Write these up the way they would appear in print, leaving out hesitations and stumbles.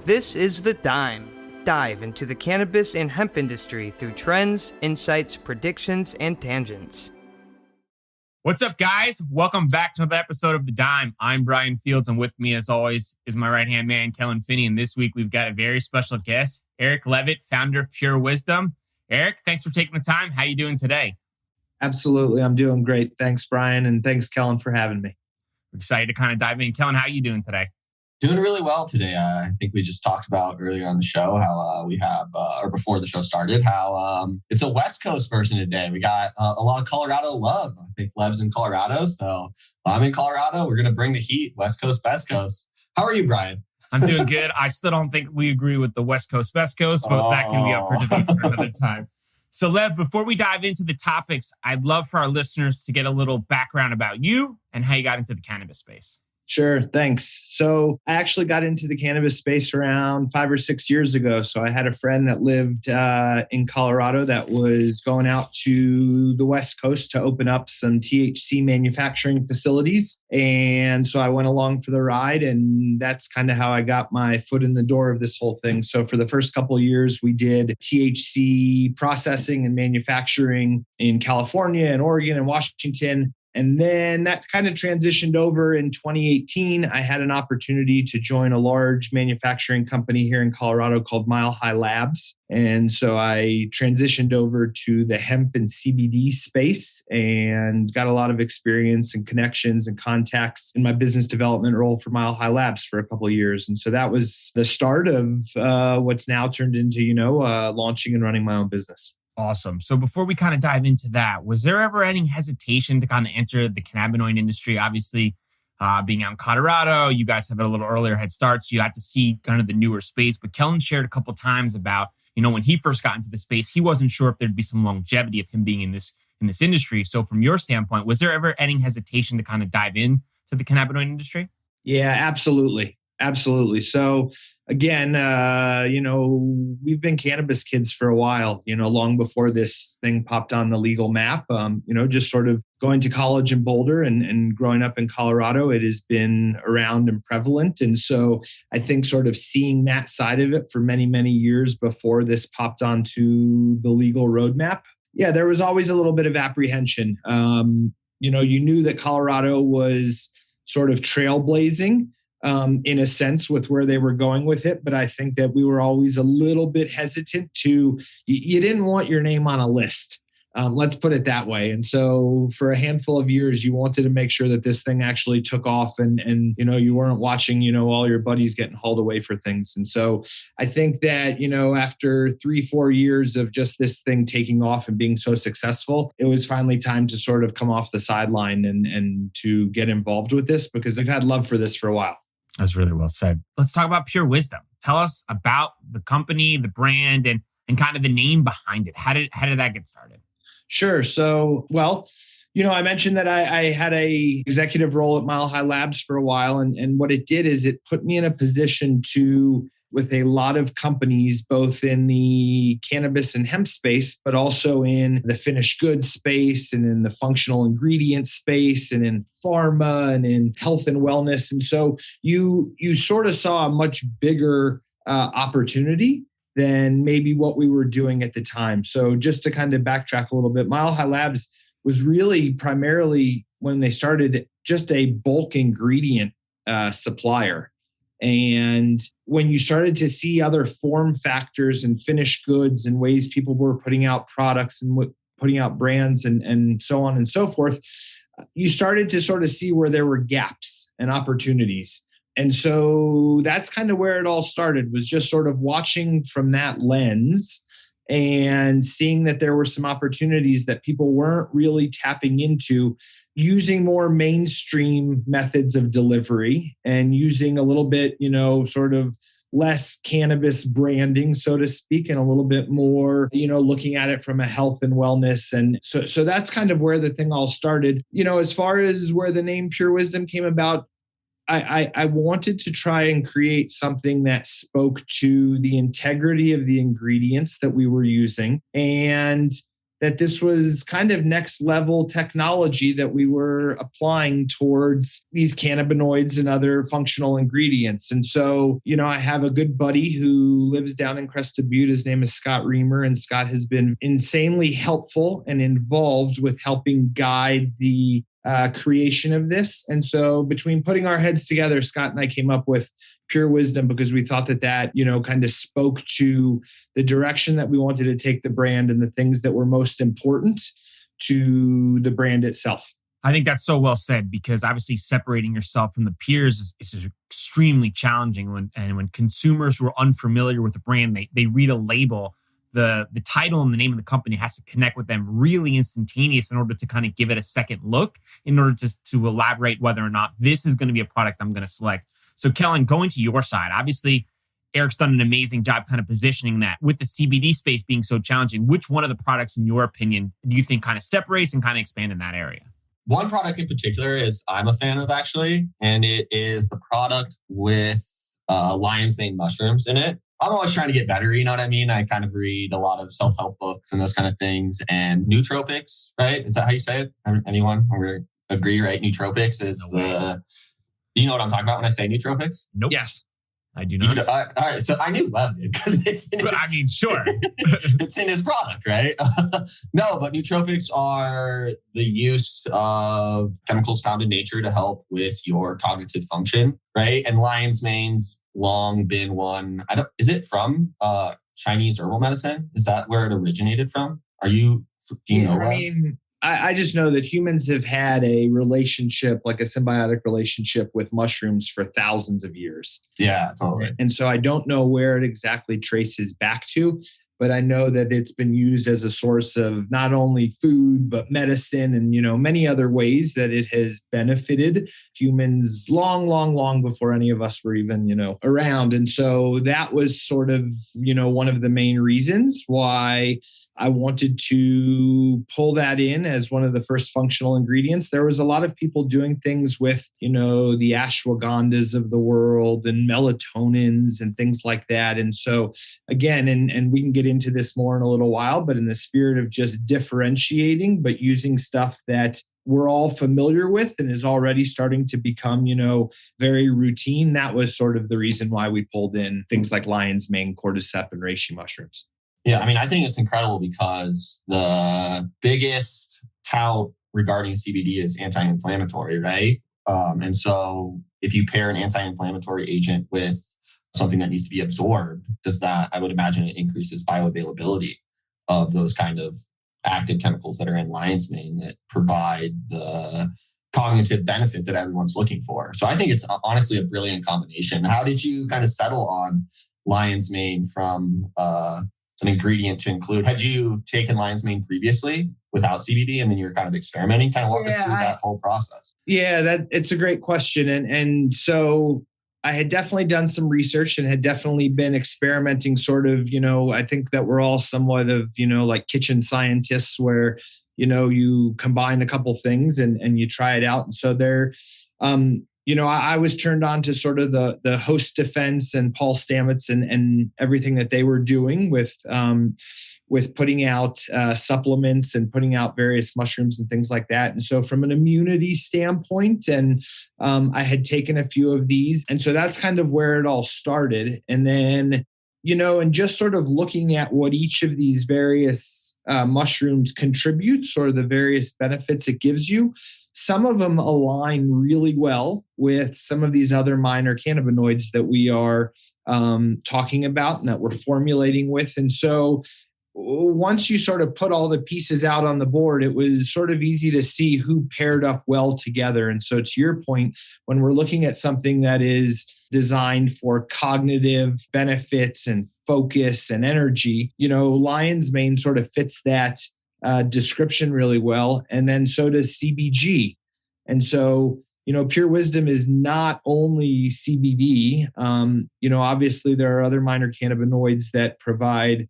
This is The Dime. Dive into the cannabis and hemp industry through trends, insights, predictions, and tangents. What's up, guys? Welcome back to another episode of The Dime. I'm Brian Fields, and with me, as always, is my right-hand man, Kellen Finney. And this week, we've got a very special guest, Eric Levitt, founder of Pure Wisdom. Eric, thanks for taking the time. How are you doing today? Absolutely. I'm doing great. Thanks, Brian. And thanks, Kellen, for having me. We're excited to kind of dive in. Kellen, how are you doing today? Doing really well today. I think we just talked about earlier on the show how we have, or before the show started, how it's a West Coast version today. We got a lot of Colorado love. I think Lev's in Colorado. So I'm in Colorado. We're going to bring the heat. West Coast, Best Coast. How are you, Brian? I'm doing good. I still don't think we agree with the West Coast, Best Coast, but that can be up for debate for another time. So, Lev, before we dive into the topics, I'd love for our listeners to get a little background about you and how you got into the cannabis space. Sure. Thanks. So I actually got into the cannabis space around 5 or 6 years ago. So I had a friend that lived in Colorado that was going out to the West Coast to open up some THC manufacturing facilities. And so I went along for the ride, and that's kind of how I got my foot in the door of this whole thing. So for the first couple of years, we did THC processing and manufacturing in California and Oregon and Washington. And then that kind of transitioned over in 2018. I had an opportunity to join a large manufacturing company here in Colorado called Mile High Labs. And so I transitioned over to the hemp and CBD space and got a lot of experience and connections and contacts in my business development role for Mile High Labs for a couple of years. And so that was the start of what's now turned into, launching and running my own business. Awesome. So before we kind of dive into that, was there ever any hesitation to kind of enter the cannabinoid industry? Obviously, being out in Colorado, you guys have a little earlier head start, so you had to see kind of the newer space. But Kellen shared a couple of times about, when he first got into the space, he wasn't sure if there'd be some longevity of him being in this industry. So from your standpoint, was there ever any hesitation to kind of dive in to the cannabinoid industry? Yeah, absolutely. Absolutely. So again, we've been cannabis kids for a while, long before this thing popped on the legal map, just sort of going to college in Boulder and growing up in Colorado, it has been around and prevalent. And so I think sort of seeing that side of it for many, many years before this popped onto the legal roadmap. Yeah, there was always a little bit of apprehension. You knew that Colorado was sort of trailblazing in a sense with where they were going with it. But I think that we were always a little bbit hesitant you didn't want your name on a list. Let's put it that way. And so for a handful of years, you wanted to make sure that this thing actually took off and you weren't watching, all your buddies getting hauled away for things. And so I think that, after 3-4 years of just this thing taking off and being so successful, it was finally time to sort of come off the sideline and to get involved with this because I've had love for this for a while. That's really well said. Let's talk about Pure Wisdom. Tell us about the company, the brand, and kind of the name behind it. How did that get started? Sure. So, I mentioned that I had a executive role at Mile High Labs for a while. And what it did is it put me in a position with a lot of companies, both in the cannabis and hemp space, but also in the finished goods space and in the functional ingredient space and in pharma and in health and wellness. And so you sort of saw a much bigger opportunity than maybe what we were doing at the time. So just to kind of backtrack a little bit, Mile High Labs was really primarily, when they started, just a bulk ingredient supplier. And when you started to see other form factors and finished goods and ways people were putting out products and putting out brands and so on and so forth, you started to sort of see where there were gaps and opportunities. And so that's kind of where it all started, was just sort of watching from that lens and seeing that there were some opportunities that people weren't really tapping into, using more mainstream methods of delivery and using a little bit, sort of less cannabis branding, so to speak, and a little bit more, looking at it from a health and wellness. And so that's kind of where the thing all started. As far as where the name Pure Wisdom came about, I wanted to try and create something that spoke to the integrity of the ingredients that we were using and that this was kind of next level technology that we were applying towards these cannabinoids and other functional ingredients. And so, I have a good buddy who lives down in Crested Butte. His name is Scott Reamer, and Scott has been insanely helpful and involved with helping guide the creation of this. And so between putting our heads together, Scott and I came up with Pure Wisdom because we thought that kind of spoke to the direction that we wanted to take the brand and the things that were most important to the brand itself. I think that's so well said, because obviously separating yourself from the peers is extremely challenging. When consumers who are unfamiliar with the brand, they read a label, the title and the name of the company has to connect with them really instantaneous in order to kind of give it a second look, in order to elaborate whether or not this is going to be a product I'm going to select. So Kellen, going to your side, obviously Eric's done an amazing job kind of positioning that. With the CBD space being so challenging, which one of the products, in your opinion, do you think kind of separates and kind of expand in that area? One product in particular is I'm a fan of, actually, and it is the product with lion's mane mushrooms in it. I'm always trying to get better, you know what I mean? I kind of read a lot of self-help books and those kind of things. And nootropics, right? Is that how you say it? Anyone agree, right? Nootropics is Do you know what I'm talking about when I say nootropics? Nope. Yes. I do not. All right. So I knew Lev did, because it's in his, sure. it's in his product, right? No, but nootropics are the use of chemicals found in nature to help with your cognitive function, right? And lion's mane's long been one. Is it from Chinese herbal medicine? Is that where it originated from? Do you know that? I just know that humans have had a relationship, like a symbiotic relationship with mushrooms for thousands of years. Yeah, totally. And so I don't know where it exactly traces back to, but I know that it's been used as a source of not only food, but medicine and, many other ways that it has benefited humans long before any of us were even, around. And so that was sort of, one of the main reasons why I wanted to pull that in as one of the first functional ingredients. There was a lot of people doing things with, the ashwagandhas of the world and melatonins and things like that. And so again, and we can get into this more in a little while, but in the spirit of just differentiating, but using stuff that we're all familiar with and is already starting to become, very routine. That was sort of the reason why we pulled in things like lion's mane, cordyceps, and reishi mushrooms. Yeah, I think it's incredible because the biggest tout regarding CBD is anti-inflammatory, right? And so if you pair an anti-inflammatory agent with something that needs to be absorbed, I would imagine it increases bioavailability of those kind of active chemicals that are in lion's mane that provide the cognitive benefit that everyone's looking for. So I think it's honestly a brilliant combination. How did you kind of settle on lion's mane from an ingredient to include? Had you taken lion's mane previously without CBD and then you're kind of experimenting? Kind of walk us through that whole process. Yeah, it's a great question. And so I had definitely done some research and had definitely been experimenting sort of, I think that we're all somewhat of, like kitchen scientists where, you combine a couple things and you try it out. And so there, I was turned on to sort of the host defense and Paul Stamets and everything that they were doing with putting out supplements and putting out various mushrooms and things like that. And so from an immunity standpoint, and I had taken a few of these. And so that's kind of where it all started. And then, and just sort of looking at what each of these various mushrooms contributes or the various benefits it gives you. Some of them align really well with some of these other minor cannabinoids that we are talking about and that we're formulating with. And so once you sort of put all the pieces out on the board, it was sort of easy to see who paired up well together. And so to your point, when we're looking at something that is designed for cognitive benefits and focus and energy, lion's mane sort of fits that description really well. And then so does CBG. And so, Pure Wisdom is not only CBD. Obviously there are other minor cannabinoids that provide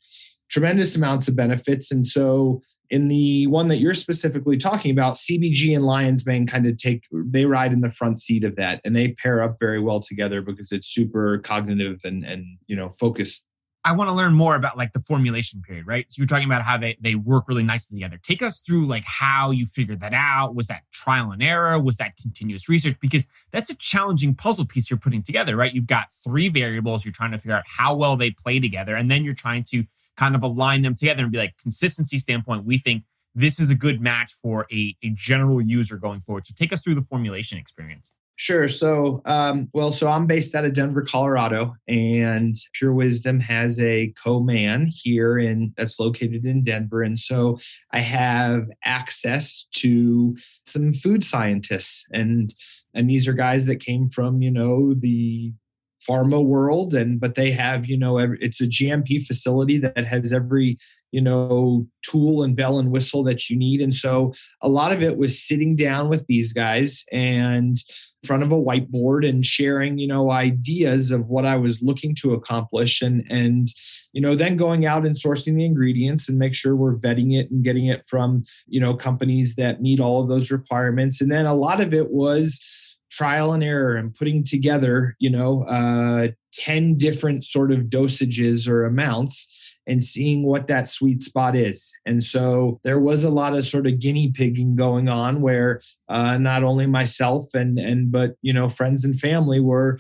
tremendous amounts of benefits. And so in the one that you're specifically talking about, CBG and lion's mane they ride in the front seat of that, and they pair up very well together because it's super cognitive and focused. I want to learn more about like the formulation period, right? So you're talking about how they work really nicely together. Take us through like how you figured that out. Was that trial and error? Was that continuous research? Because that's a challenging puzzle piece you're putting together, right? You've got three variables. You're trying to figure out how well they play together. And then you're trying to kind of align them together and be like, consistency standpoint, we think this is a good match for a general user going forward. So take us through the formulation experience. Sure. So, so I'm based out of Denver, Colorado, and Pure Wisdom has a co-man that's located in Denver. And so I have access to some food scientists, and these are guys that came from, the pharma world, but they have, it's a GMP facility that has every, tool and bell and whistle that you need. And so a lot of it was sitting down with these guys and in front of a whiteboard and sharing, ideas of what I was looking to accomplish, and then going out and sourcing the ingredients and make sure we're vetting it and getting it from, companies that meet all of those requirements. And then a lot of it was trial and error and putting together, 10 different sort of dosages or amounts and seeing what that sweet spot is. And so there was a lot of sort of guinea pigging going on where not only myself but friends and family were,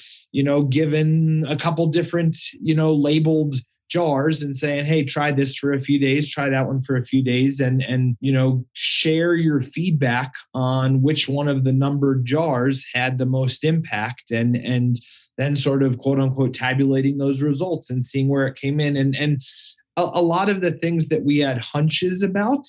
given a couple different, labeled jars and saying, hey, try this for a few days, try that one for a few days, and share your feedback on which one of the numbered jars had the most impact, and then sort of quote unquote tabulating those results and seeing where it came in. And a lot of the things that we had hunches about,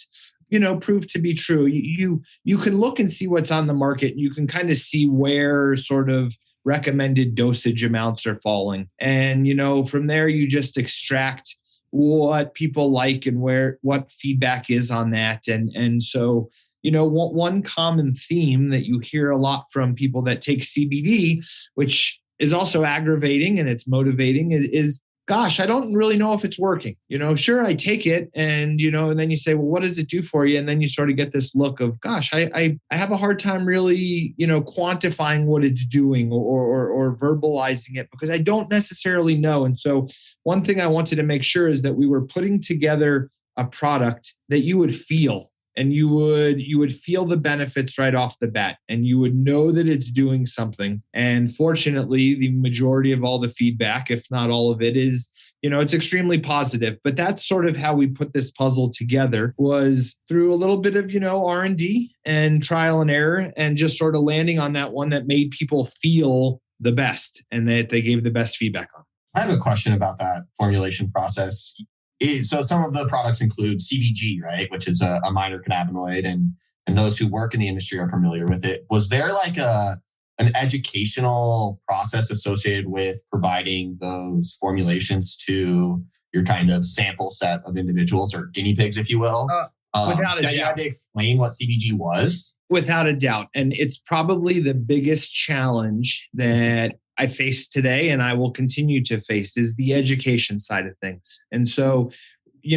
proved to be true. You can look and see what's on the market. You can kind of see where sort of recommended dosage amounts are falling. And, from there, you just extract what people like and what feedback is on that. And so, one common theme that you hear a lot from people that take CBD, which is also aggravating and it's motivating, is gosh, I don't really know if it's working. Sure, I take it, and and then you say, well, what does it do for you? And then you sort of get this look of, gosh, I have a hard time really, quantifying what it's doing or verbalizing it because I don't necessarily know. And so one thing I wanted to make sure is that we were putting together a product that you would feel. And you would feel the benefits right off the bat, and you would know that it's doing something. And fortunately, the majority of all the feedback, if not all of it, is, it's extremely positive. But that's sort of how we put this puzzle together, was through a little bit of, R&D and trial and error, and just sort of landing on that one that made people feel the best and that they gave the best feedback on. I have a question about that formulation process. So some of the products include CBG, right, which is a minor cannabinoid, and those who work in the industry are familiar with it. Was there like an educational process associated with providing those formulations to your kind of sample set of individuals or guinea pigs, if you will? Without a doubt. You had to explain what CBG was? Without a doubt. And it's probably the biggest challenge that I face today, and I will continue to face, is the education side of things. And so, we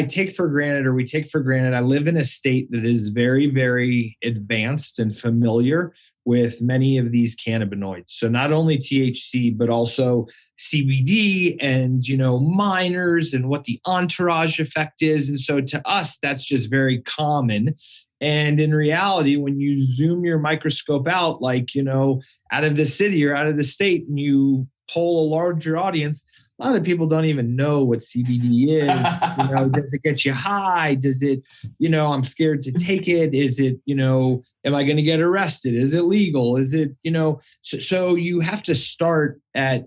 take for granted, I live in a state that is very, very advanced and familiar with many of these cannabinoids. So not only THC, but also CBD and, minors and what the entourage effect is. And so to us, that's just very common. And in reality, when you zoom your microscope out, like, out of the city or out of the state, and you poll a larger audience, a lot of people don't even know what CBD is. Does it get you high? Does it, I'm scared to take it. Is it, am I going to get arrested? Is it legal? Is it, so you have to start at,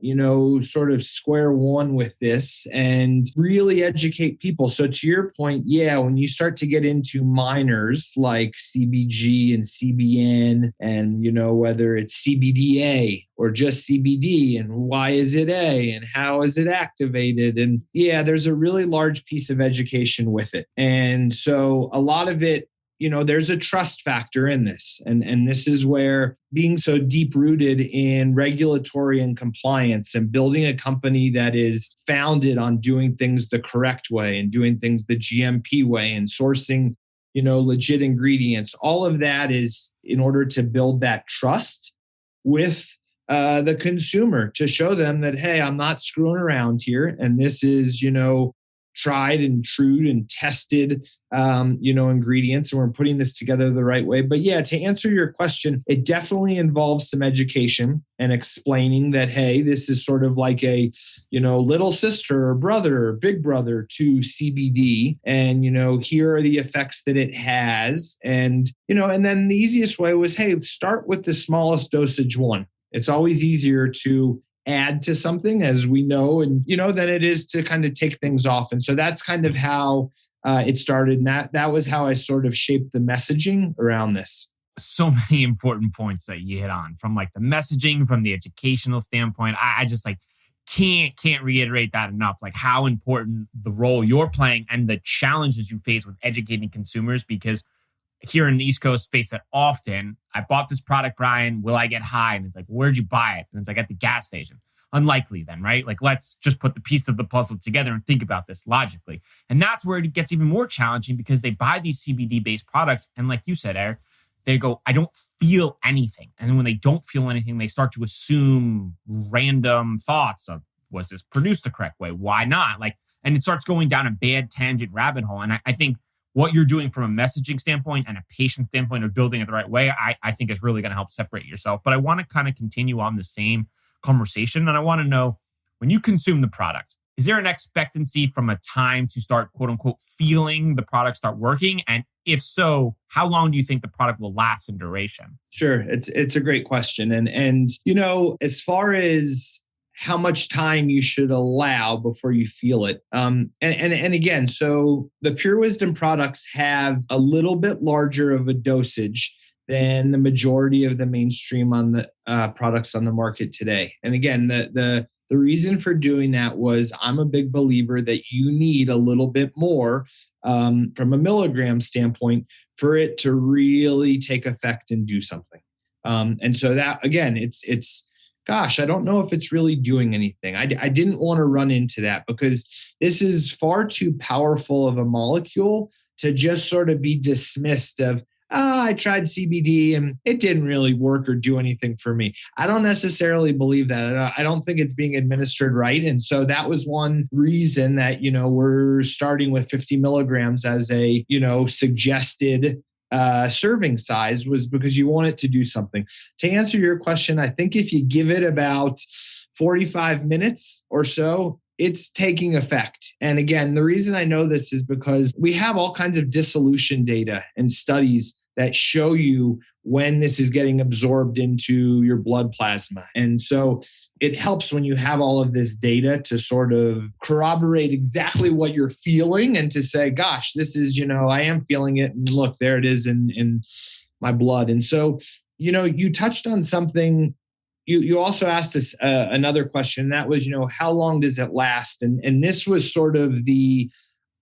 sort of square one with this and really educate people. So to your point, when you start to get into minors like CBG and CBN and, whether it's CBDA or just CBD, and why is it A and how is it activated? And there's a really large piece of education with it. And so a lot of it, there's a trust factor in this. And this is where being so deep rooted in regulatory and compliance and building a company that is founded on doing things the correct way and doing things the GMP way and sourcing, legit ingredients, all of that is in order to build that trust with the consumer, to show them that, hey, I'm not screwing around here. And this is, tried and true and tested, ingredients, and we're putting this together the right way. But yeah, to answer your question, it definitely involves some education and explaining that, hey, this is sort of like a, little sister or brother or big brother to CBD. And, here are the effects that it has. And, and then the easiest way was, hey, start with the smallest dosage one. It's always easier to add to something, as we know, and than it is to kind of take things off. And so that's kind of how it started. And that was how I sort of shaped the messaging around this. So many important points that you hit on, from like the messaging, from the educational standpoint. I just like can't reiterate that enough, like how important the role you're playing and the challenges you face with educating consumers, because here in the East Coast face it often. I bought this product, Brian. Will I get high? And it's like, where'd you buy it? And it's like, at the gas station. Unlikely then, right? Like, let's just put the piece of the puzzle together and think about this logically. And that's where it gets even more challenging, because they buy these CBD-based products. And like you said, Eric, they go, I don't feel anything. And then when they don't feel anything, they start to assume random thoughts of, was this produced the correct way? Why not? And it starts going down a bad tangent rabbit hole. And I think what you're doing from a messaging standpoint and a patient standpoint of building it the right way, I think is really going to help separate yourself. But I want to kind of continue on the same conversation. And I want to know, when you consume the product, is there an expectancy from a time to start, quote unquote, feeling the product start working? And if so, how long do you think the product will last in duration? Sure. It's a great question. And as far as how much time you should allow before you feel it. And again, so the Pure Wisdom products have a little bit larger of a dosage than the majority of the mainstream on the products on the market today. And again, the reason for doing that was, I'm a big believer that you need a little bit more from a milligram standpoint for it to really take effect and do something. And so that, again, it's gosh, I don't know if it's really doing anything. I didn't want to run into that, because this is far too powerful of a molecule to just sort of be dismissed of, I tried CBD and it didn't really work or do anything for me. I don't necessarily believe that. I don't think it's being administered right. And so that was one reason that, we're starting with 50 milligrams as a, suggested serving size, was because you want it to do something. To answer your question, I think if you give it about 45 minutes or so, it's taking effect. And again, the reason I know this is because we have all kinds of dissolution data and studies that show you when this is getting absorbed into your blood plasma. And so it helps when you have all of this data to sort of corroborate exactly what you're feeling, and to say, gosh, this is, I am feeling it. And look, there it is in my blood. And so, you touched on something. You also asked us another question. That was, how long does it last? And this was sort of the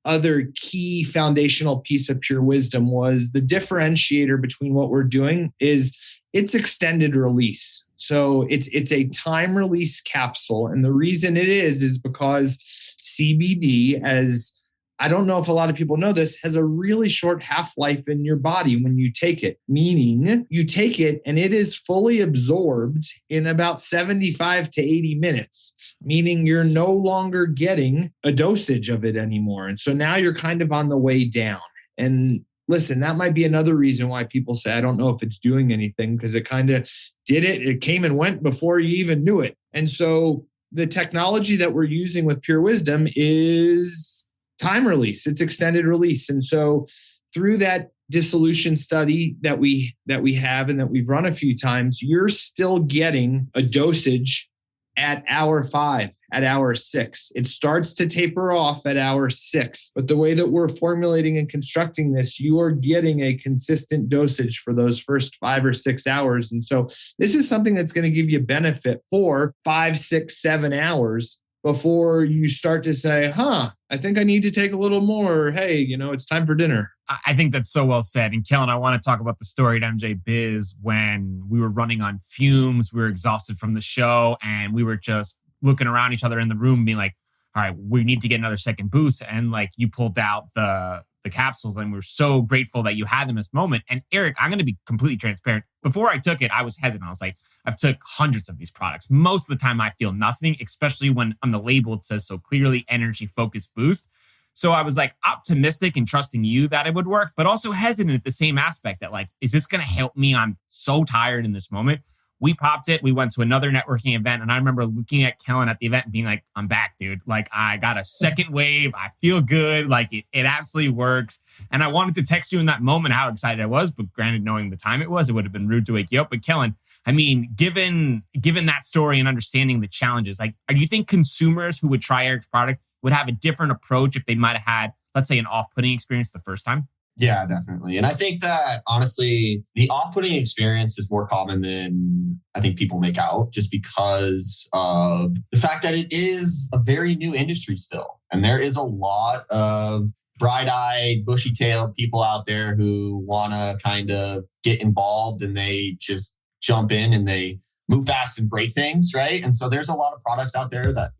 other key foundational piece of Pure Wisdom, was the differentiator between what we're doing is it's extended release. So it's a time release capsule. And the reason it is because CBD, as I don't know if a lot of people know this, has a really short half-life in your body when you take it, meaning you take it and it is fully absorbed in about 75 to 80 minutes, meaning you're no longer getting a dosage of it anymore. And so now you're kind of on the way down. And listen, that might be another reason why people say, I don't know if it's doing anything, because it kind of did it. It came and went before you even knew it. And so the technology that we're using with Pure Wisdom is time release. It's extended release. And so through that dissolution study that we have and that we've run a few times, you're still getting a dosage at hour 5, at hour 6. It starts to taper off at hour 6. But the way that we're formulating and constructing this, you are getting a consistent dosage for those first 5 or 6 hours. And so this is something that's going to give you benefit for 5, 6, 7 hours before you start to say, I think I need to take a little more. Hey, it's time for dinner. I think that's so well said. And Kellen, I want to talk about the story at MJ Biz when we were running on fumes. We were exhausted from the show and we were just looking around each other in the room being like, all right, we need to get another second boost. And like you pulled out the the capsules, and we're so grateful that you had them this moment. And Eric, I'm going to be completely transparent. Before I took it, I was hesitant. I was like, I've took hundreds of these products. Most of the time I feel nothing, especially when on the label it says so clearly energy focus boost. So I was like optimistic and trusting you that it would work, but also hesitant at the same aspect that like, is this going to help me? I'm so tired in this moment. We popped it. We went to another networking event. And I remember looking at Kellen at the event and being like, I'm back, dude. Like I got a second wave. I feel good. Like it absolutely works. And I wanted to text you in that moment how excited I was. But granted, knowing the time it would have been rude to wake you up. But Kellen, I mean, given that story and understanding the challenges, like, do you think consumers who would try Eric's product would have a different approach if they might have had, let's say, an off-putting experience the first time? Yeah, definitely. And I think that honestly, the off-putting experience is more common than I think people make out, just because of the fact that it is a very new industry still. And there is a lot of bright-eyed, bushy-tailed people out there who want to kind of get involved, and they just jump in and they move fast and break things, right? And so there's a lot of products out there that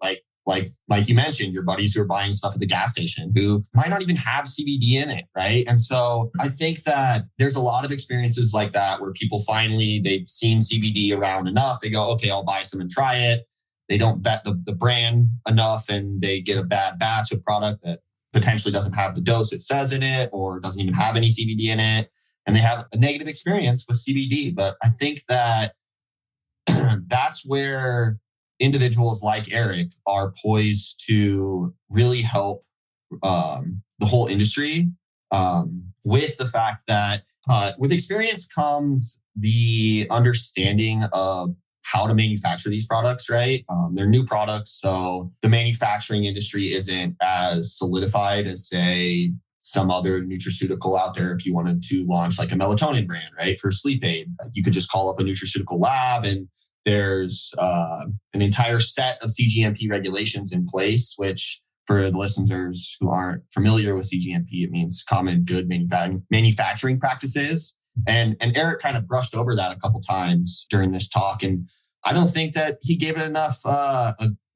like you mentioned, your buddies who are buying stuff at the gas station who might not even have CBD in it, right? And so I think that there's a lot of experiences like that where people finally, they've seen CBD around enough. They go, okay, I'll buy some and try it. They don't vet the brand enough, and they get a bad batch of product that potentially doesn't have the dose it says in it or doesn't even have any CBD in it. And they have a negative experience with CBD. But I think that that's where individuals like Eric are poised to really help the whole industry with the fact that with experience comes the understanding of how to manufacture these products, right? They're new products, so the manufacturing industry isn't as solidified as, say, some other nutraceutical out there. If you wanted to launch like a melatonin brand, right, for sleep aid, you could just call up a nutraceutical lab, and there's an entire set of cGMP regulations in place, which for the listeners who aren't familiar with cGMP, it means common good manufacturing practices. And Eric kind of brushed over that a couple times during this talk. And I don't think that he gave it enough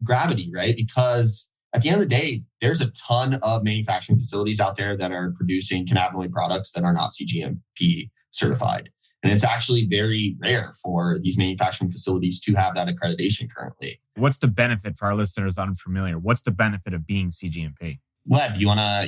gravity, right? Because at the end of the day, there's a ton of manufacturing facilities out there that are producing cannabinoid products that are not cGMP certified. And it's actually very rare for these manufacturing facilities to have that accreditation currently. What's the benefit for our listeners unfamiliar? What's the benefit of being cGMP? Lev, you wanna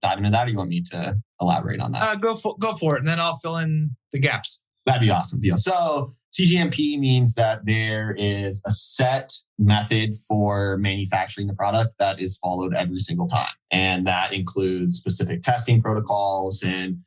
dive into that, or you want me to elaborate on that? Go for it, and then I'll fill in the gaps. That'd be awesome. Deal. So cGMP means that there is a set method for manufacturing the product that is followed every single time. And that includes specific testing protocols, and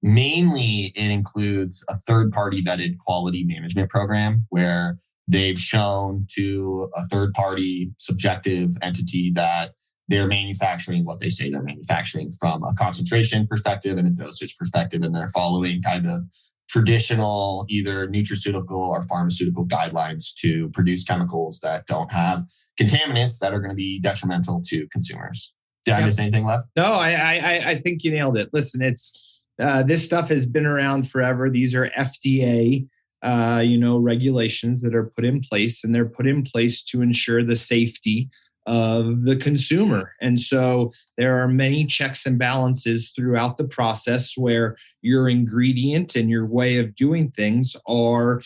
mainly it includes a third-party vetted quality management program where they've shown to a third-party subjective entity that they're manufacturing what they say they're manufacturing from a concentration perspective and a dosage perspective, and they're following kind of traditional either nutraceutical or pharmaceutical guidelines to produce chemicals that don't have contaminants that are going to be detrimental to consumers. Did I miss anything, Lev? No, I think you nailed it. Listen, it's this stuff has been around forever. These are FDA, regulations that are put in place, and they're put in place to ensure the safety of the consumer. And so there are many checks and balances throughout the process where your ingredient and your way of doing things are,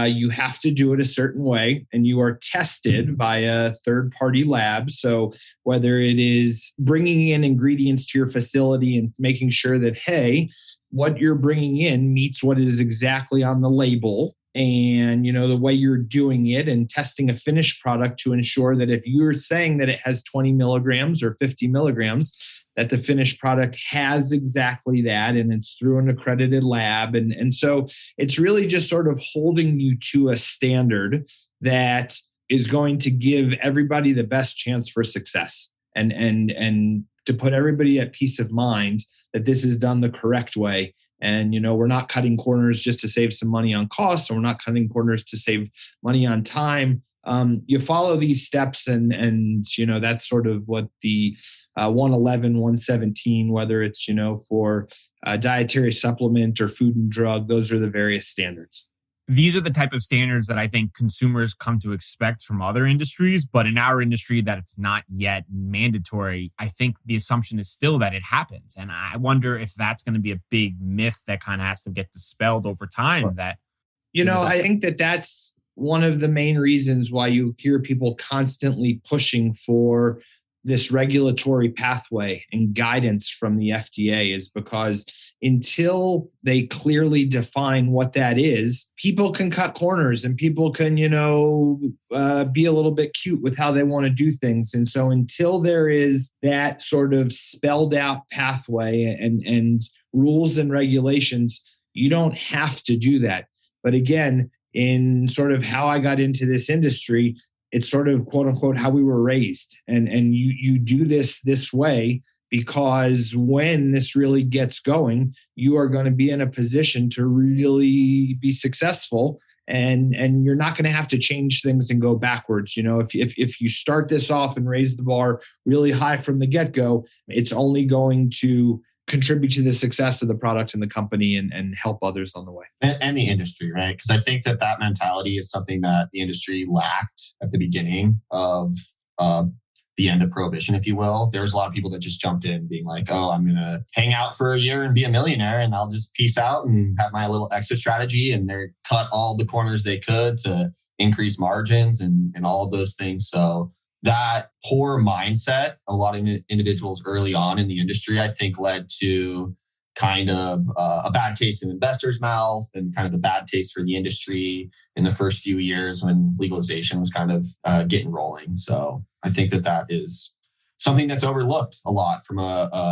you have to do it a certain way, and you are tested by a third-party lab. So whether it is bringing in ingredients to your facility and making sure that, hey, what you're bringing in meets what is exactly on the label, and the way you're doing it, and testing a finished product to ensure that if you're saying that it has 20 milligrams or 50 milligrams, that the finished product has exactly that, and it's through an accredited lab. And so it's really just sort of holding you to a standard that is going to give everybody the best chance for success, and to put everybody at peace of mind that this is done the correct way. And, we're not cutting corners just to save some money on costs, or we're not cutting corners to save money on time. You follow these steps, and that's sort of what the 111, 117, whether it's, for a dietary supplement or food and drug, those are the various standards. These are the type of standards that I think consumers come to expect from other industries, but in our industry that it's not yet mandatory. I think the assumption is still that it happens. And I wonder if that's going to be a big myth that kind of has to get dispelled over time. That, I think that that's one of the main reasons why you hear people constantly pushing for this regulatory pathway and guidance from the FDA, is because until they clearly define what that is, people can cut corners and people can, be a little bit cute with how they want to do things. And so until there is that sort of spelled out pathway and rules and regulations, you don't have to do that. But again, in sort of how I got into this industry, it's sort of quote unquote how we were raised. And you do this way because when this really gets going, you are going to be in a position to really be successful. And you're not going to have to change things and go backwards. If you start this off and raise the bar really high from the get-go, it's only going to contribute to the success of the product and the company and help others on the way. And the industry, right? Because I think that mentality is something that the industry lacked at the beginning of the end of prohibition, if you will. There's a lot of people that just jumped in being like, oh, I'm going to hang out for a year and be a millionaire and I'll just peace out and have my little exit strategy. And they cut all the corners they could to increase margins and all of those things. So that poor mindset, a lot of individuals early on in the industry, I think led to kind of a bad taste in investors' mouth and kind of the bad taste for the industry in the first few years when legalization was kind of getting rolling. So I think that is something that's overlooked a lot from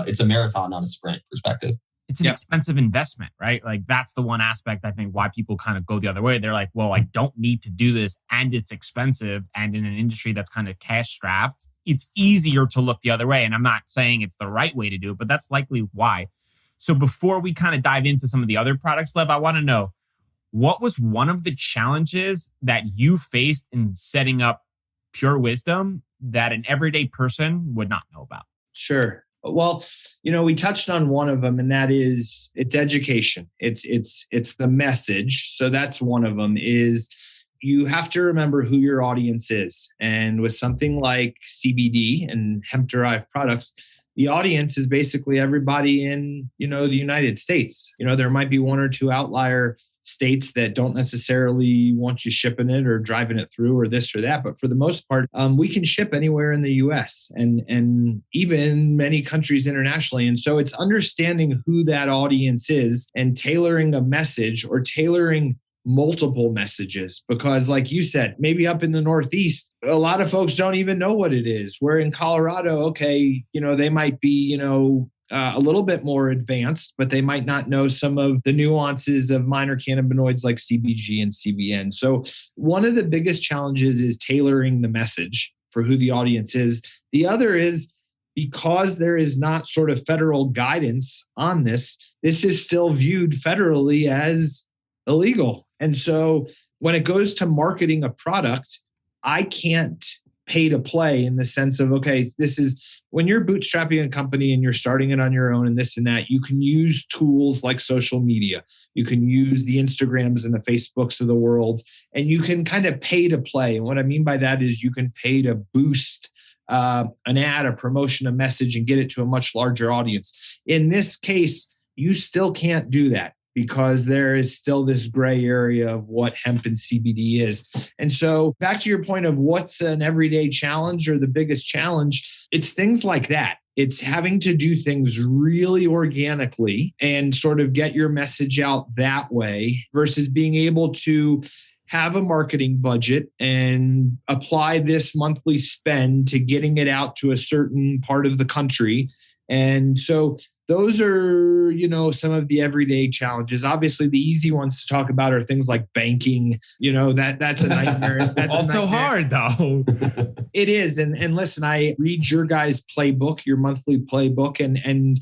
it's a marathon, not a sprint perspective. It's an expensive investment, right? Like that's the one aspect I think why people kind of go the other way. They're like, well, I don't need to do this and it's expensive. And in an industry that's kind of cash strapped, it's easier to look the other way. And I'm not saying it's the right way to do it, but that's likely why. So before we kind of dive into some of the other products, Lev, I want to know, what was one of the challenges that you faced in setting up Pure Wisdom that an everyday person would not know about? Sure. Well, we touched on one of them, and that is it's education. It's the message. So that's one of them. Is you have to remember who your audience is, and with something like CBD and hemp-derived products, the audience is basically everybody in the United States. There might be one or two outlier states that don't necessarily want you shipping it or driving it through or this or that. But for the most part, we can ship anywhere in the US and even many countries internationally. And so it's understanding who that audience is and tailoring a message or tailoring multiple messages. Because like you said, maybe up in the Northeast, a lot of folks don't even know what it is. Where in Colorado, okay, they might be, a little bit more advanced, but they might not know some of the nuances of minor cannabinoids like CBG and CBN. So one of the biggest challenges is tailoring the message for who the audience is. The other is because there is not sort of federal guidance on this is still viewed federally as illegal. And so when it goes to marketing a product, I can't pay to play in the sense of, okay, this is when you're bootstrapping a company and you're starting it on your own and this and that, you can use tools like social media. You can use the Instagrams and the Facebooks of the world, and you can kind of pay to play. And what I mean by that is you can pay to boost an ad, a promotion, a message, and get it to a much larger audience. In this case, you still can't do that, because there is still this gray area of what hemp and CBD is. And so back to your point of what's an everyday challenge or the biggest challenge, it's things like that. It's having to do things really organically and sort of get your message out that way versus being able to have a marketing budget and apply this monthly spend to getting it out to a certain part of the country. And so those are, some of the everyday challenges. Obviously, the easy ones to talk about are things like banking. That's a nightmare. That's also hard, though. It is. And listen, I read your guys' playbook, your monthly playbook, and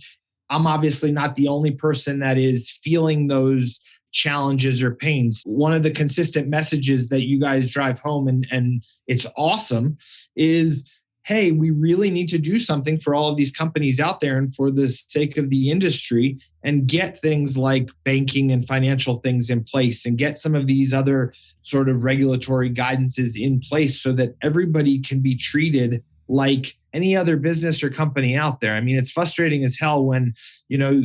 I'm obviously not the only person that is feeling those challenges or pains. One of the consistent messages that you guys drive home, and it's awesome, is hey, we really need to do something for all of these companies out there and for the sake of the industry, and get things like banking and financial things in place and get some of these other sort of regulatory guidances in place so that everybody can be treated like any other business or company out there. I mean, it's frustrating as hell when,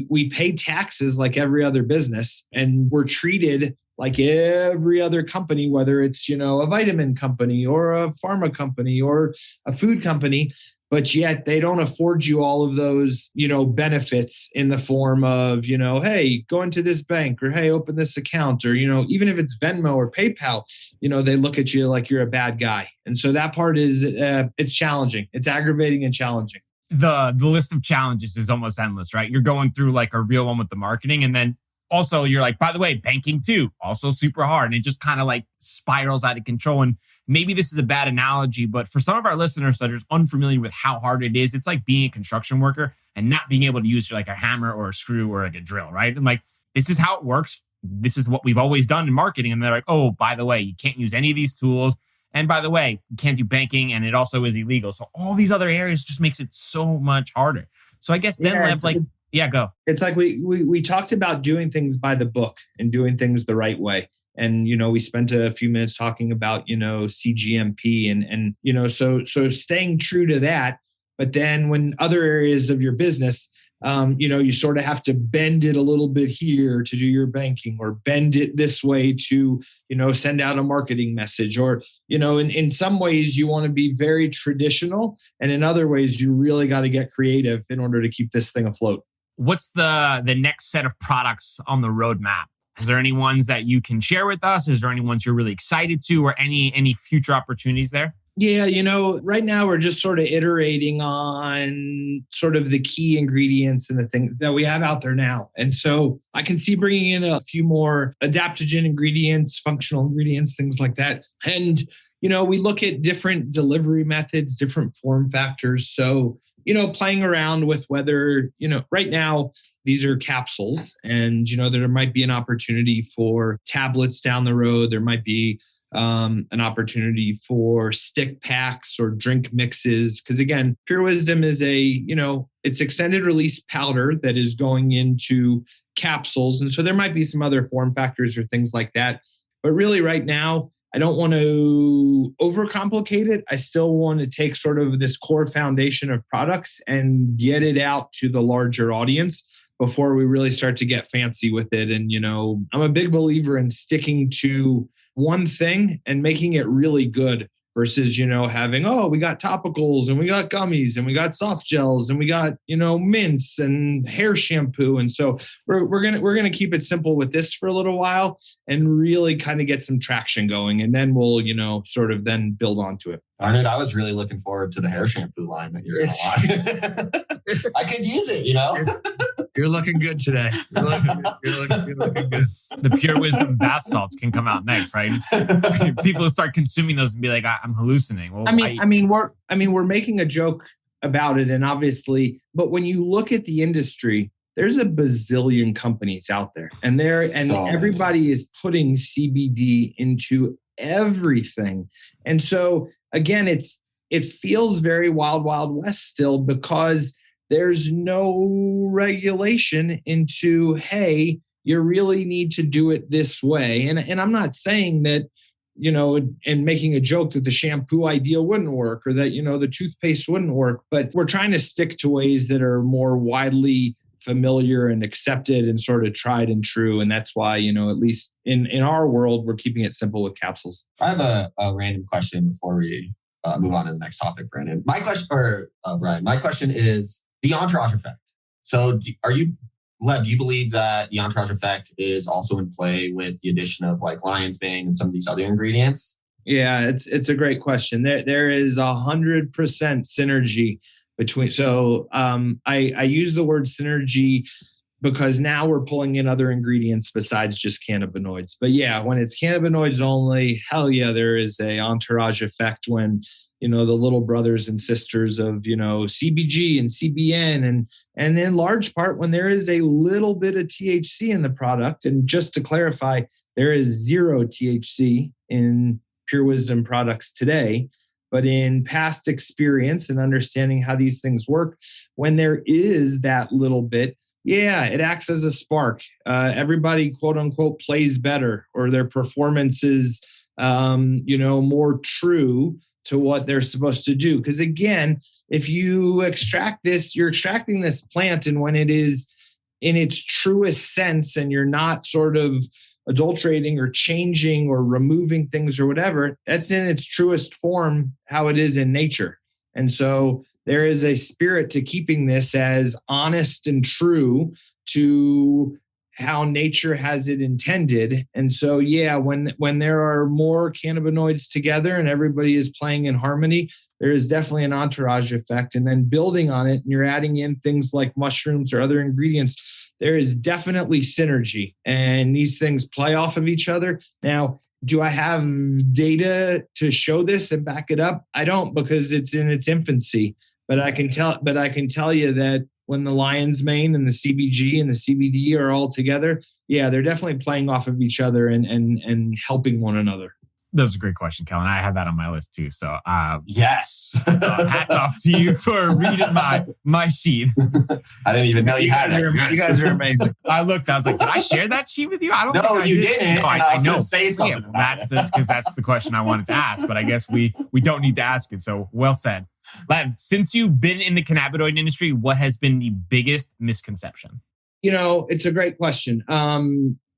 we pay taxes like every other business and we're treated like every other company, whether it's, a vitamin company or a pharma company or a food company, but yet they don't afford you all of those, benefits in the form of, hey, go into this bank, or hey, open this account, or, even if it's Venmo or PayPal, they look at you like you're a bad guy. And so that part is, it's challenging. It's aggravating and challenging. The list of challenges is almost endless, right? You're going through like a real one with the marketing, and then also you're like, by the way, banking too, also super hard. And it just kind of like spirals out of control. And maybe this is a bad analogy, but for some of our listeners that are unfamiliar with how hard it is, it's like being a construction worker and not being able to use like a hammer or a screw or like a drill, right? And like, this is how it works. This is what we've always done in marketing. And they're like, oh, by the way, you can't use any of these tools. And by the way, you can't do banking, and it also is illegal. So all these other areas just makes it so much harder. So I guess then go. It's like we talked about doing things by the book and doing things the right way. And, we spent a few minutes talking about, cGMP and so staying true to that. But then when other areas of your business, you sort of have to bend it a little bit here to do your banking, or bend it this way to, send out a marketing message, or, in some ways you want to be very traditional. And in other ways, you really got to get creative in order to keep this thing afloat. What's the next set of products on the roadmap? Is there any ones that you can share with us? Is there any ones you're really excited to, or any future opportunities there? Yeah, right now we're just sort of iterating on sort of the key ingredients and the things that we have out there now. And so I can see bringing in a few more adaptogen ingredients, functional ingredients, things like that. And, we look at different delivery methods, different form factors. So, playing around with whether, right now, these are capsules, and, there might be an opportunity for tablets down the road. There might be an opportunity for stick packs or drink mixes. Because again, Pure Wisdom is it's extended release powder that is going into capsules. And so there might be some other form factors or things like that. But really right now, I don't want to overcomplicate it. I still want to take sort of this core foundation of products and get it out to the larger audience before we really start to get fancy with it. And, I'm a big believer in sticking to one thing and making it really good versus, having, we got topicals and we got gummies and we got soft gels and we got, mints and hair shampoo. And so we're going to keep it simple with this for a little while and really kind of get some traction going. And then we'll, sort of then build onto it. Arnold, I was really looking forward to the hair shampoo line that you're going to launch. I could use it, You're looking good today. You're looking good. The Pure Wisdom bath salts can come out next, right? People will start consuming those and be like, I'm hallucinating. Well, we're making a joke about it, and obviously, but when you look at the industry, there's a bazillion companies out there, and everybody is putting CBD into everything. And so again, it feels very wild, wild west still, because there's no regulation into, hey, you really need to do it this way. And I'm not saying that, and making a joke that the shampoo idea wouldn't work, or that, the toothpaste wouldn't work, but we're trying to stick to ways that are more widely familiar and accepted and sort of tried and true. And that's why, at least in our world, we're keeping it simple with capsules. I have a random question before we move on to the next topic, Brandon. Brian, my question is the entourage effect. So Lev, do you believe that the entourage effect is also in play with the addition of like lion's mane and some of these other ingredients? Yeah, it's a great question. There is 100% synergy between. So I use the word synergy because now we're pulling in other ingredients besides just cannabinoids. But yeah, when it's cannabinoids only, hell yeah, there is a entourage effect when, the little brothers and sisters of, CBG and CBN and in large part when there is a little bit of THC in the product. And just to clarify, there is 0 THC in Pure Wisdom products today. but in past experience and understanding how these things work, when there is that little bit, yeah, it acts as a spark. Everybody, quote unquote, plays better, or their performance is, more true to what they're supposed to do. Because again, if you extract this, you're extracting this plant, and when it is in its truest sense, and you're not sort of adulterating or changing or removing things or whatever, that's in its truest form, how it is in nature. And so there is a spirit to keeping this as honest and true to how nature has it intended. And so, yeah, when there are more cannabinoids together and everybody is playing in harmony, there is definitely an entourage effect. And then building on it, and you're adding in things like mushrooms or other ingredients, there is definitely synergy, and these things play off of each other. Now, do I have data to show this and back it up? I don't, because it's in its infancy. But I can tell you that when the lion's mane and the CBG and the CBD are all together, yeah, they're definitely playing off of each other and helping one another. That's a great question, Kellen. I had that on my list too. So yes. Hats off to you for reading my sheet. I didn't even know you had it. You guys are amazing. I looked, I was like, did I share that sheet with you? I don't think I you did. didn't. No, I was know. going to say something. Yeah, that's because that's the question I wanted to ask, but I guess we don't need to ask it. So well said. Lev, since you've been in the cannabinoid industry, what has been the biggest misconception? It's a great question.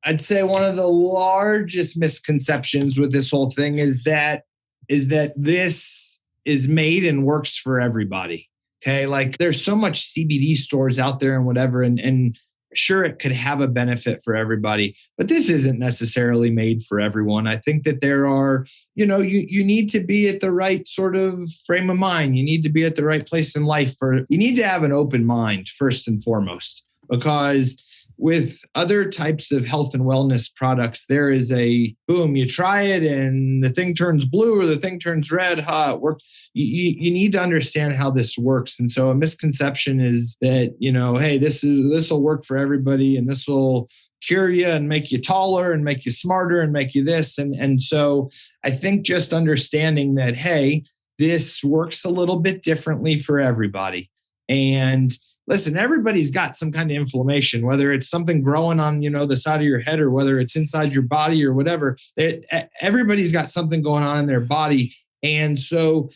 I'd say one of the largest misconceptions with this whole thing is that this is made and works for everybody. Okay. Like there's so much CBD stores out there and whatever, and sure, it could have a benefit for everybody, but this isn't necessarily made for everyone. I think that there are, you need to be at the right sort of frame of mind. You need to be at the right place in life, or you need to have an open mind first and foremost, because with other types of health and wellness products, there is a boom, you try it and the thing turns blue or the thing turns red. It works. You need to understand how this works. And so a misconception is that, hey, this will work for everybody and this will cure you and make you taller and make you smarter and make you this. And so I think just understanding that, hey, this works a little bit differently for everybody. And listen, everybody's got some kind of inflammation, whether it's something growing on, the side of your head or whether it's inside your body or whatever. Everybody's got something going on in their body. And so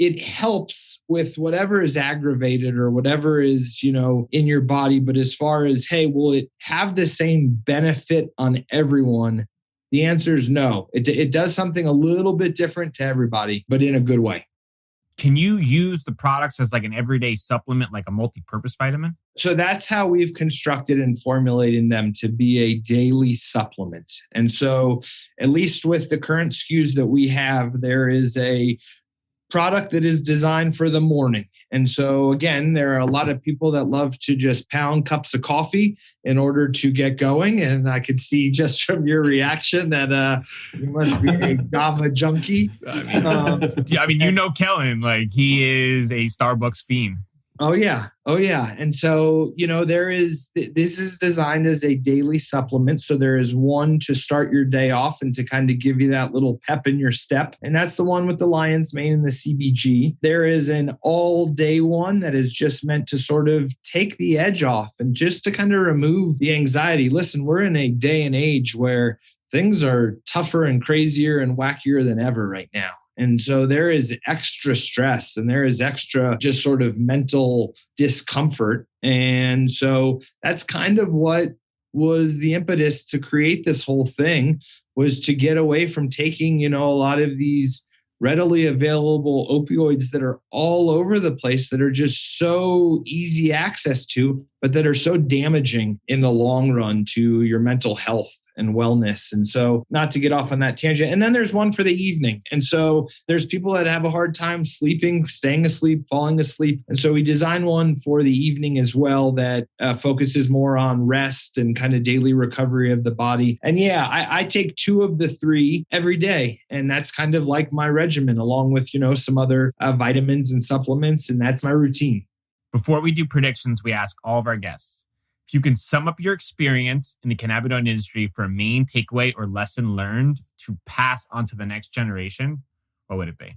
it helps with whatever is aggravated or whatever is, in your body. But as far as, hey, will it have the same benefit on everyone? The answer is no. It does something a little bit different to everybody, but in a good way. Can you use the products as like an everyday supplement, like a multi-purpose vitamin? So that's how we've constructed and formulated them to be a daily supplement. And so at least with the current SKUs that we have, there is a product that is designed for the morning. And so again, there are a lot of people that love to just pound cups of coffee in order to get going. And I could see just from your reaction that you must be a Java junkie. I mean, Kellen, like he is a Starbucks fiend. Oh yeah. And so, this is designed as a daily supplement. So there is one to start your day off and to kind of give you that little pep in your step. And that's the one with the lion's mane and the CBG. There is an all day one that is just meant to sort of take the edge off and just to kind of remove the anxiety. Listen, we're in a day and age where things are tougher and crazier and wackier than ever right now. And so there is extra stress and there is extra just sort of mental discomfort. And so that's kind of what was the impetus to create this whole thing, was to get away from taking, a lot of these readily available opioids that are all over the place, that are just so easy access to, but that are so damaging in the long run to your mental health and wellness. And so not to get off on that tangent. And then there's one for the evening. And so there's people that have a hard time sleeping, staying asleep, falling asleep. And so we designed one for the evening as well that focuses more on rest and kind of daily recovery of the body. And yeah, I take 2 of the 3 every day. And that's kind of like my regimen, along with, some other vitamins and supplements. And that's my routine. Before we do predictions, we ask all of our guests, if you can sum up your experience in the cannabinoid industry for a main takeaway or lesson learned to pass on to the next generation, what would it be?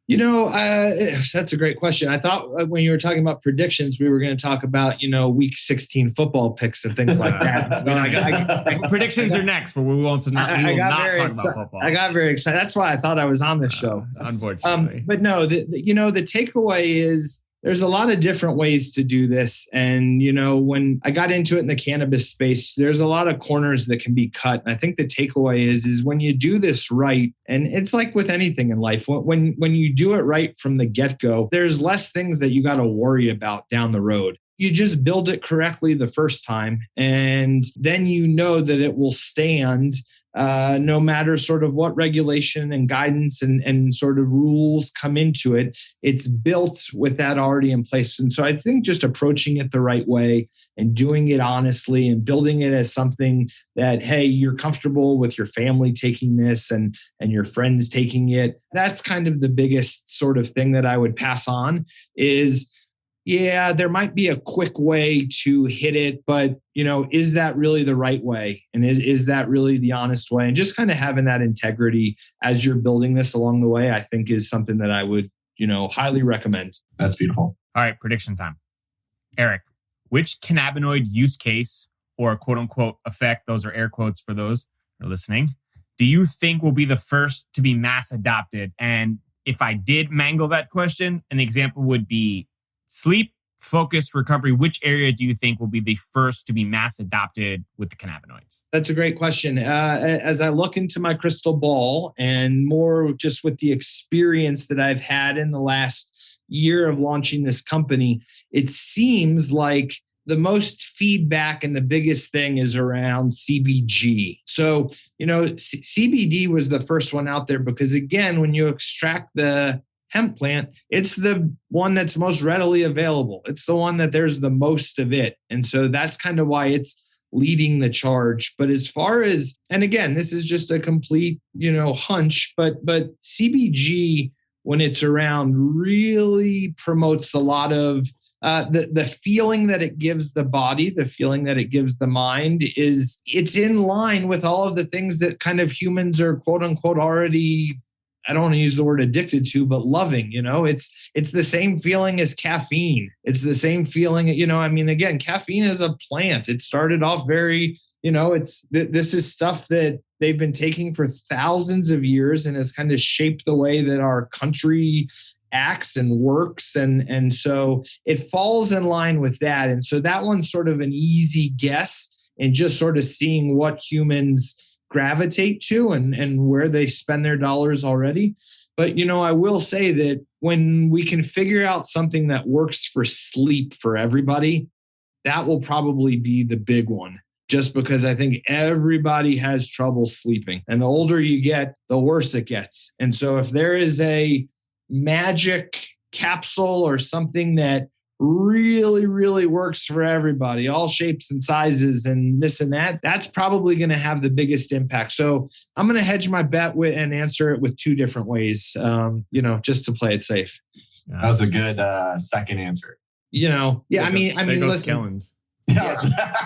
That's a great question. I thought when you were talking about predictions, we were going to talk about, week 16 football picks and things like that. Predictions are next, but we will not talk about football. I got very excited. That's why I thought I was on this show. Unfortunately. But no, the takeaway is there's a lot of different ways to do this. And, when I got into it in the cannabis space, there's a lot of corners that can be cut. And I think the takeaway is when you do this right, and it's like with anything in life, when you do it right from the get-go, there's less things that you got to worry about down the road. You just build it correctly the first time, and then you know that it will stand no matter sort of what regulation and guidance and sort of rules come into it. It's built with that already in place. And so I think just approaching it the right way and doing it honestly and building it as something that, hey, you're comfortable with your family taking this and your friends taking it. That's kind of the biggest sort of thing that I would pass on is, yeah, there might be a quick way to hit it, but, is that really the right way? And is that really the honest way? And just kind of having that integrity as you're building this along the way, I think is something that I would, highly recommend. That's beautiful. All right, prediction time. Eric, which cannabinoid use case or quote unquote effect, those are air quotes for those who are listening, do you think will be the first to be mass adopted? And if I did mangle that question, an example would be sleep, focus, recovery. Which area do you think will be the first to be mass adopted with the cannabinoids? That's a great question. As I look into my crystal ball and more just with the experience that I've had in the last year of launching this company, it seems like the most feedback and the biggest thing is around CBG. So, CBD was the first one out there because, again, when you extract the hemp plant, it's the one that's most readily available. It's the one that there's the most of it. And so that's kind of why it's leading the charge. But as far as, and again, this is just a complete, hunch, but CBG, when it's around, really promotes a lot of the feeling that it gives the body, the feeling that it gives the mind it's in line with all of the things that kind of humans are quote unquote already, I don't want to use the word addicted to, but loving, it's the same feeling as caffeine. It's the same feeling, again, caffeine is a plant. It started off very, this is stuff that they've been taking for thousands of years and has kind of shaped the way that our country acts and works. And so it falls in line with that. And so that one's sort of an easy guess and just sort of seeing what humans gravitate to and where they spend their dollars already. But, I will say that when we can figure out something that works for sleep for everybody, that will probably be the big one. Just because I think everybody has trouble sleeping. And the older you get, the worse it gets. And so if there is a magic capsule or something that really, really works for everybody, all shapes and sizes and this and that, that's probably going to have the biggest impact. So I'm going to hedge my bet and answer it with two different ways, just to play it safe. That was a good second answer. Yeah, listen. Skellins. Yeah,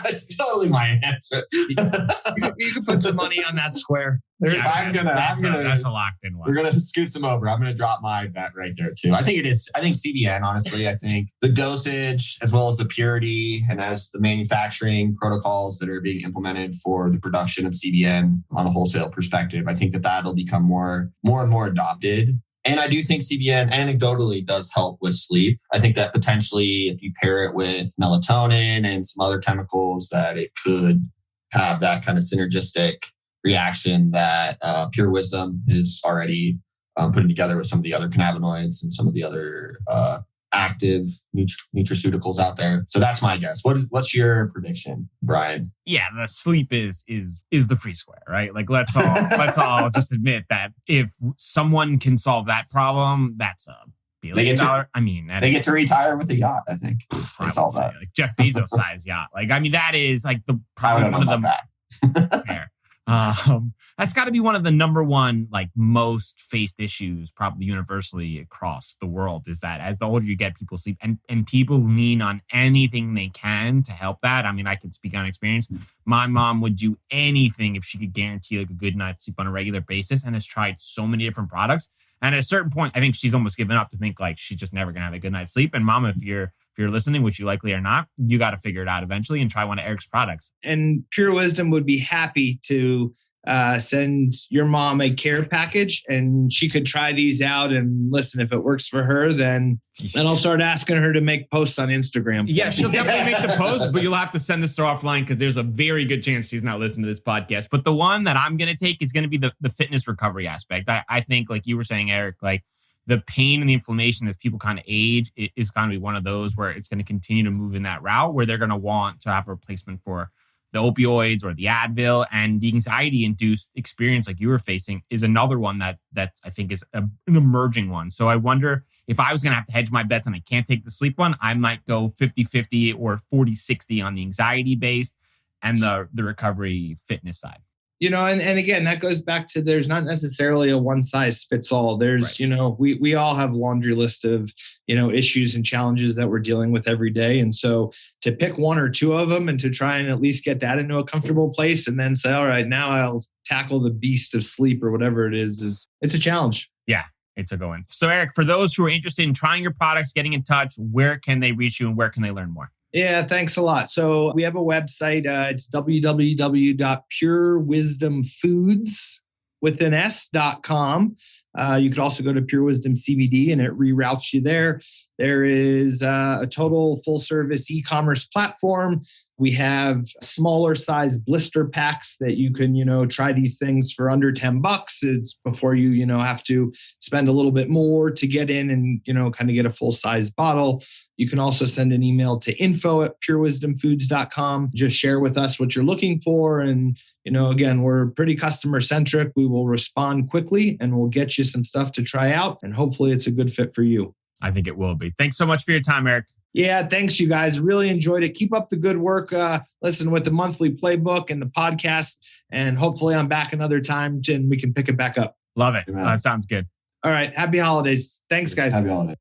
it's totally my answer. You can put some money on that square. That's a locked in one. We're gonna scoot some over. I'm gonna drop my bet right there too. I think CBN, honestly, I think the dosage as well as the purity and as the manufacturing protocols that are being implemented for the production of CBN on a wholesale perspective, I think that'll become more and more adopted. And I do think CBN anecdotally does help with sleep. I think that potentially if you pair it with melatonin and some other chemicals, that it could have that kind of synergistic reaction that Pure Wisdom is already putting together with some of the other cannabinoids and some of the other active nutraceuticals out there. So that's my guess. What's your prediction, Brian? Yeah, the sleep is the free square, right? Like let's all just admit that if someone can solve that problem, that's a $1 billion. They get to retire with a yacht, I think. They solve that. Like Jeff Bezos size yacht. That is like probably one of the fair. That's got to be one of the number one, most faced issues, probably universally across the world, is that as the older you get, people sleep and people lean on anything they can to help that. I can speak on experience. My mom would do anything if she could guarantee a good night's sleep on a regular basis and has tried so many different products. And at a certain point, I think she's almost given up to think like she's just never gonna have a good night's sleep. And mama, if you're listening, which you likely are not, you got to figure it out eventually and try one of Eric's products. And Pure Wisdom would be happy to send your mom a care package, and she could try these out. And listen, if it works for her, then I'll start asking her to make posts on Instagram. Yeah, she'll definitely make the post, but you'll have to send this to her offline because there's a very good chance she's not listening to this podcast. But the one that I'm going to take is going to be the fitness recovery aspect. I think, like you were saying, Eric, like the pain and the inflammation as people kind of age is going to be one of those where it's going to continue to move in that route where they're going to want to have a replacement for the opioids or the Advil. And the anxiety-induced experience like you were facing is another one that I think is an emerging one. So I wonder if I was going to have to hedge my bets and I can't take the sleep one, I might go 50-50 or 40-60 on the anxiety-based and the recovery fitness side. And again, that goes back to there's not necessarily a one size fits all. There's, right. We all have a laundry list of, issues and challenges that we're dealing with every day. And so to pick one or two of them and to try and at least get that into a comfortable place and then say, all right, now I'll tackle the beast of sleep or whatever it is it's a challenge. Yeah, it's a go in. So Eric, for those who are interested in trying your products, getting in touch, where can they reach you and where can they learn more? Yeah, thanks a lot. So we have a website. It's www.purewisdomfoods.com. You could also go to Pure Wisdom CBD and it reroutes you there. There is a total full service e-commerce platform. We have smaller size blister packs that you can, try these things for under $10. It's before you, have to spend a little bit more to get in and, kind of get a full size bottle. You can also send an email to info@purewisdomfoods.com. Just share with us what you're looking for. And, again, we're pretty customer centric. We will respond quickly and we'll get you some stuff to try out. And hopefully it's a good fit for you. I think it will be. Thanks so much for your time, Eric. Yeah, thanks, you guys. Really enjoyed it. Keep up the good work. Listen with the monthly playbook and the podcast. And hopefully I'm back another time and we can pick it back up. Love it. Sounds good. All right. Happy holidays. Thanks, guys. Happy holidays.